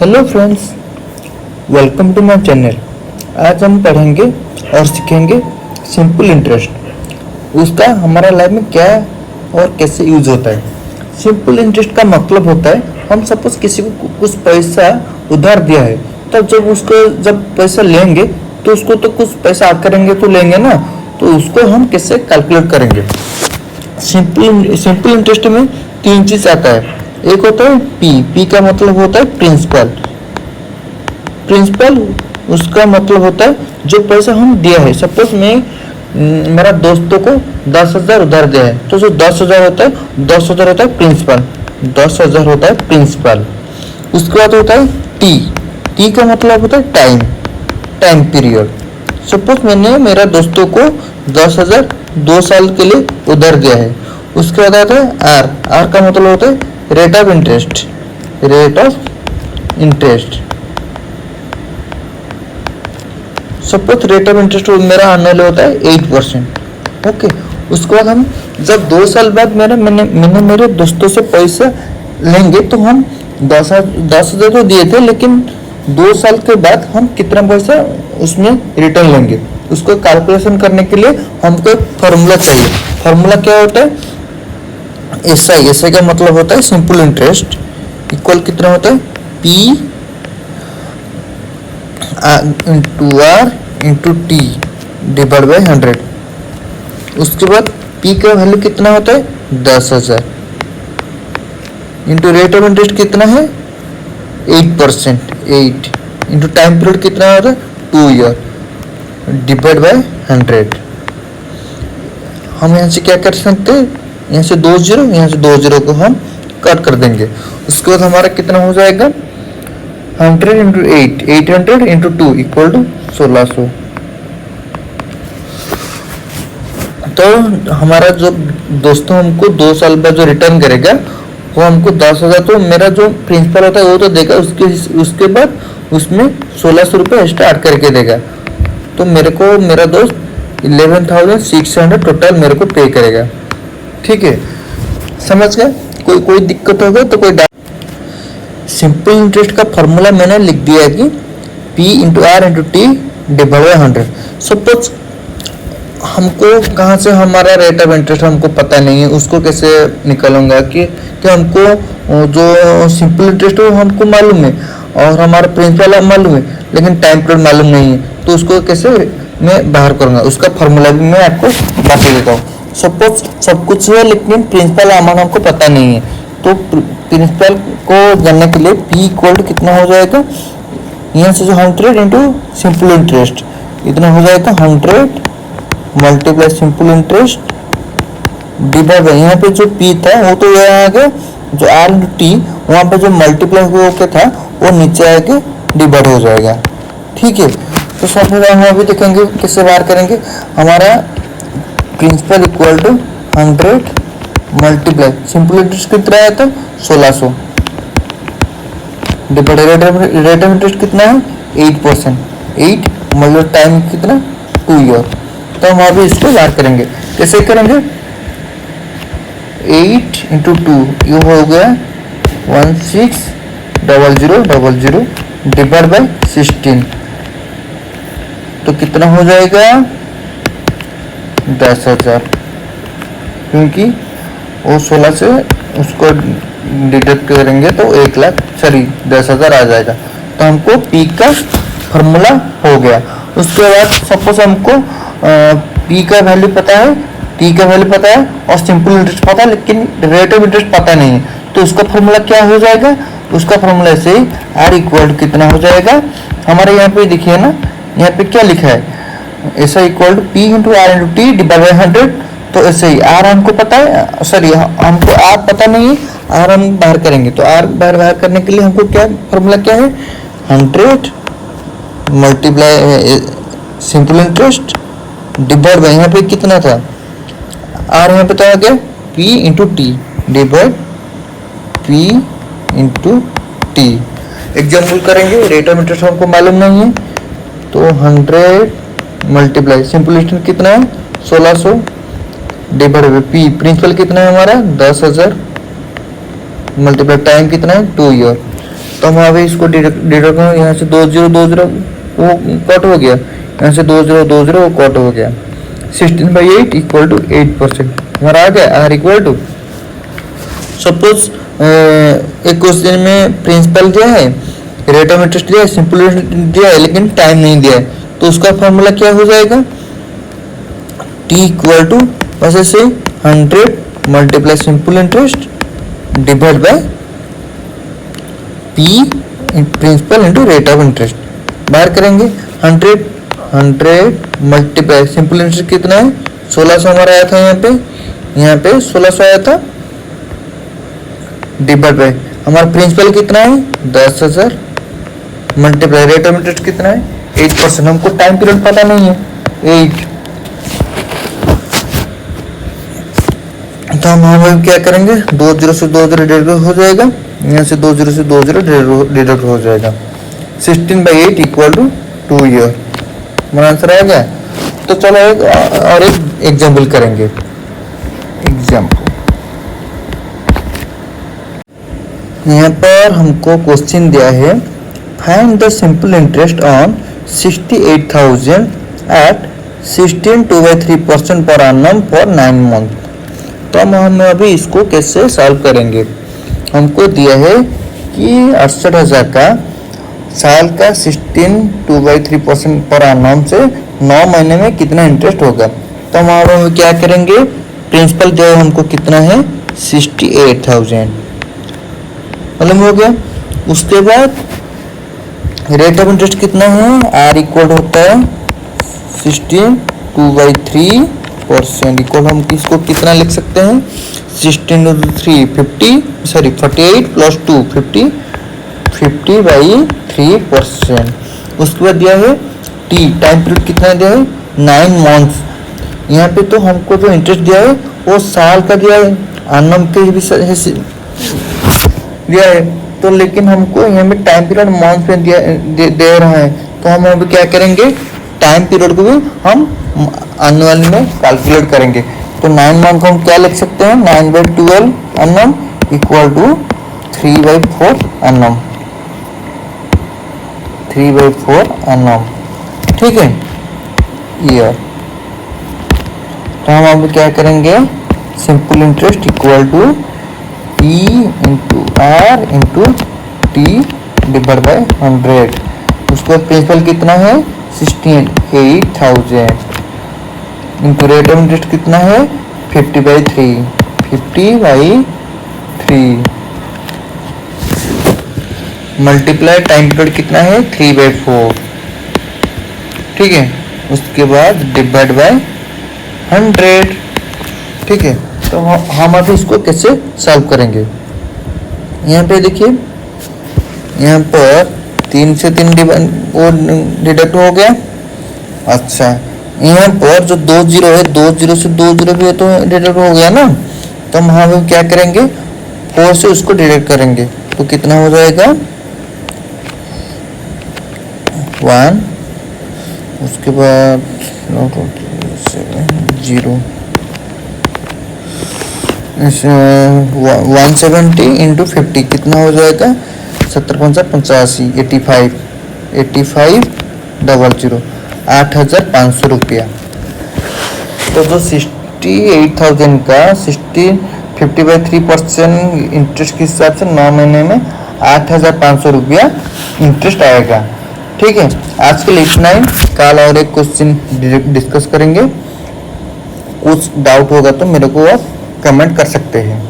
Hello friends, welcome to my channel. आज हम पढ़ेंगे और सीखेंगे सिंपल इंटरेस्ट। उसका हमारा लाइफ में क्या और कैसे यूज होता है। सिंपल इंटरेस्ट का मतलब होता है, हम सपोज किसी को कुछ पैसा उधार दिया है, तो जब पैसा लेंगे तो उसको तो कुछ पैसा आद करेंगे तो लेंगे ना, तो उसको हम कैसे कैलकुलेट करेंगे। सिंपल इंटरेस्ट में तीन चीज आता है। एक होता है पी का मतलब होता है प्रिंसिपल। उसका मतलब होता है जो पैसा हम दिया है। सपोज मैं मेरा दोस्तों को 10,000 उधार दिया है, तो जो 10,000 होता है 10,000 होता है प्रिंसिपल, 10,000 होता है प्रिंसिपल। उसके बाद होता है टी का मतलब होता है टाइम पीरियड। सपोज मैंने मेरा दोस्तों को 10,000 2 साल के लिए उधार दिया है। उसके बाद आता है आर का मतलब होता है rate of interest. Suppose rate of interest मेरा आने वाला होता है 8%। ओके, उसके बाद हम जब 2 साल बाद मैंने मेरे दोस्तों से पैसा लेंगे, तो हम 10,000 तो दिए थे, लेकिन 2 साल के बाद हम कितना पैसा उसमें रिटर्न लेंगे, उसको कैलकुलेशन करने के लिए हमको एक फॉर्मूला चाहिए। फॉर्मूला क्या होता है? एसआई का मतलब होता है सिंपल इंटरेस्ट इक्वल कितना होता है p into r into t divide by 100। उसके बाद पी का वैल्यू कितना होता है 10,000 इंटू रेट ऑफ इंटरेस्ट कितना है 8%, 8 इंटू टाइम पीरियड कितना होता है 2 ईयर डिवाइड बाई 100। हम यहाँ से क्या कर सकते हैं, यहाँ से 2 जीरो, यहाँ से 2 जीरो को हम कट कर देंगे। उसके बाद हमारा कितना हो जाएगा 100 इंटू 8, 800 इंटू 2 इक्वल टू 1600। तो हमारा जो दोस्तों हमको 2 साल बाद जो रिटर्न करेगा, वो हमको 10,000 तो मेरा जो प्रिंसिपल होता है वो तो देगा, उसके बाद उसमें 1600 रुपये एक्स्ट्रा ऐड करके देगा। तो मेरा दोस्त 11,600 टोटल मेरे को पे करेगा। ठीक है, समझ गए? कोई दिक्कत होगा तो सिंपल इंटरेस्ट का फॉर्मूला मैंने लिख दिया है कि P into r into t divide by 100। Suppose हमको कहाँ से हमारा रेट ऑफ इंटरेस्ट हमको पता नहीं है, उसको कैसे निकालूंगा कि हमको जो सिंपल इंटरेस्ट है हमको मालूम है और हमारा प्रिंसिपल मालूम है, लेकिन टाइम पीरियड मालूम नहीं है, तो उसको कैसे मैं बाहर करूँगा, उसका फॉर्मूला भी मैं आपको बता देता हूँ। सपोज सब कुछ है, लेकिन प्रिंसिपल अमाउंट हमको पता नहीं है, तो प्रिंसिपल को जानने के लिए P इक्वल कितना हो जाएगा, यहाँ से जो 100 इंटू सिंपल इंटरेस्ट इतना हो जाएगा 100 multiply simple interest divide by, यहाँ पे जो P था वो तो यहाँ आ गया, जो R इंटू टी वहाँ पे जो मल्टीप्लाई होकर था वो नीचे आके डिवाइड हो जाएगा। ठीक है, तो सब हम अभी देखेंगे कैसे बाहर करेंगे। हमारा principal equal to 100 multiply simple interest कितना आया था 1600 डिवाइड रेट ऑफ इंटरेस्ट कितना है 8%, 8 मतलब टाइम कितना 2 ईयर। तो हम अभी इसको बाहर करेंगे। कैसे करेंगे 8 इंटू 2 ये हो गया 160000 डिवाइड बाई 16, तो कितना हो जाएगा 10,000, क्योंकि वो 16 से उसको डिडक्ट करेंगे तो 10,000 आ जाएगा। तो हमको पी का फॉर्मूला हो गया। उसके बाद सपोज हमको पी का वैल्यू पता है, टी का वैल्यू पता है और सिंपल इंटरेस्ट पता है, लेकिन रेट ऑफ इंटरेस्ट पता नहीं है, तो उसका फॉर्मूला क्या हो जाएगा, उसका फॉर्मूला ऐसे ही आर इक्वल कितना हो जाएगा, हमारे यहाँ पे देखिए ना, यहाँ पे क्या लिखा है ऐसा equal to p into r into t divide by 100। तो ऐसे ही आर हमको पता है, सॉरी हमको आर पता नहीं है, आर हम बाहर करेंगे, तो आर बाहर करने के लिए हमको क्या फॉर्मूला क्या है 100 multiply simple interest divide by, यहाँ पे कितना था आर, यहाँ पे तो आ गया P into t divide P into T. Example करेंगे, रेट ऑफ इंटरेस्ट हमको मालूम नहीं है, तो 100 मल्टीप्लाई सिंपल इंटरेस्ट कितना है 1600 डिवाइड बाई पी प्रिंसिपल कितना है हमारा 10,000 मल्टीप्लाई टाइम कितना है 2 ईयर। तो हम अभी इसको डिडक्ट करें, यहाँ से 2020 वो कट हो गया, यहाँ से 2020 वो कट हो गया। 16/8 इक्वल टू 8% हमारा आ गया आर इक्वल टू। सपोज एक क्वेश्चन में प्रिंसिपल दिया है, रेट ऑफ इंटरेस्ट दिया है, सिंपल इंटरेस्ट दिया है, लेकिन टाइम नहीं दिया है, तो उसका फॉर्मूला क्या हो जाएगा, टी इक्वल टू वैसे से 100 multiply simple interest divide by p principal into rate of interest. बाहर करेंगे 100 मल्टीप्लाई सिंपल इंटरेस्ट कितना है 1600 हमारा आया था, यहाँ पे 1600 आया था, डिवाइड बाय हमारा प्रिंसिपल कितना है 10,000 मल्टीप्लाई रेट ऑफ इंटरेस्ट कितना है 8%। हमको टाइम पीरियड पता नहीं है 8, तो हम क्या करेंगे 20 से 20 डिडक्ट हो जाएगा, यहाँ से 20 से 20 डिडक्ट हो जाएगा। 16/8 इक्वल टू 2 ईयर हमारा आंसर आ गया। तो चलो एक एग्जाम्पल करेंगे। एग्जाम्पल यहाँ पर हमको क्वेश्चन दिया है, find the simple interest on 68,000 at 16.2/3% per annum for 9 month. तो हम अभी इसको कैसे सॉल्व करेंगे। हमको दिया है कि 68,000 का साल का 16.2/3% पर annum से 9 महीने में कितना इंटरेस्ट होगा। तो हम क्या करेंगे, प्रिंसिपल जो है हमको कितना है 68,000 मालूम हो गया। उसके बाद रेट ऑफ इंटरेस्ट कितना है, आर इक्वल होता है 16.2/3% इक्वल, हम इसको कितना लिख सकते हैं 48 प्लस 2 50/3%। उसके बाद दिया है टी टाइम पीरियड कितना दिया है 9 मंथ्स। यहाँ पे तो हमको जो इंटरेस्ट दिया है वो साल का दिया है, annum के भी दिया है, तो लेकिन हमको यहाँ पे टाइम पीरियड मंथ में दे रहा है। तो हम अभी क्या करेंगे, टाइम पीरियड को भी हम एनुअल में कैलकुलेट करेंगे। तो 9 मंथ को हम क्या लिख सकते हैं 9/12 annum equal to 3/4 annum, 3/4 annum, ठीक है ईयर। तो हम अभी क्या करेंगे, simple interest equal to E into r into t divide by 100। उसको प्रिंसिपल कितना है 68,000 इंटू रेट ऑफ इंटरेस्ट कितना है 50/3 मल्टीप्लाई टाइम पीरियड कितना है 3/4, ठीक है। उसके बाद डिवाइड बाय 100, ठीक है। तो हम अभी इसको कैसे सॉल्व करेंगे। यहाँ पे देखिए, यहाँ पर 3 से 3 डिडक्ट हो गया। अच्छा, यहाँ पर जो 20 है 20 से 20 भी तो डिडक्ट हो गया ना, तो हम यहाँ क्या करेंगे 4 से उसको डिडक्ट करेंगे, तो कितना हो जाएगा 1, उसके बाद 0 170 इंटू 50 कितना हो जाएगा 70×5 85 8,500 रुपया। तो जो 68,000 का 50/3% इंटरेस्ट के हिसाब से 9 महीने में 8,500 रुपया इंटरेस्ट आएगा, ठीक है। आज के लिए इतना ही, कल और एक क्वेश्चन डिस्कस करेंगे। कुछ डाउट होगा तो मेरे को आप कमेंट कर सकते हैं।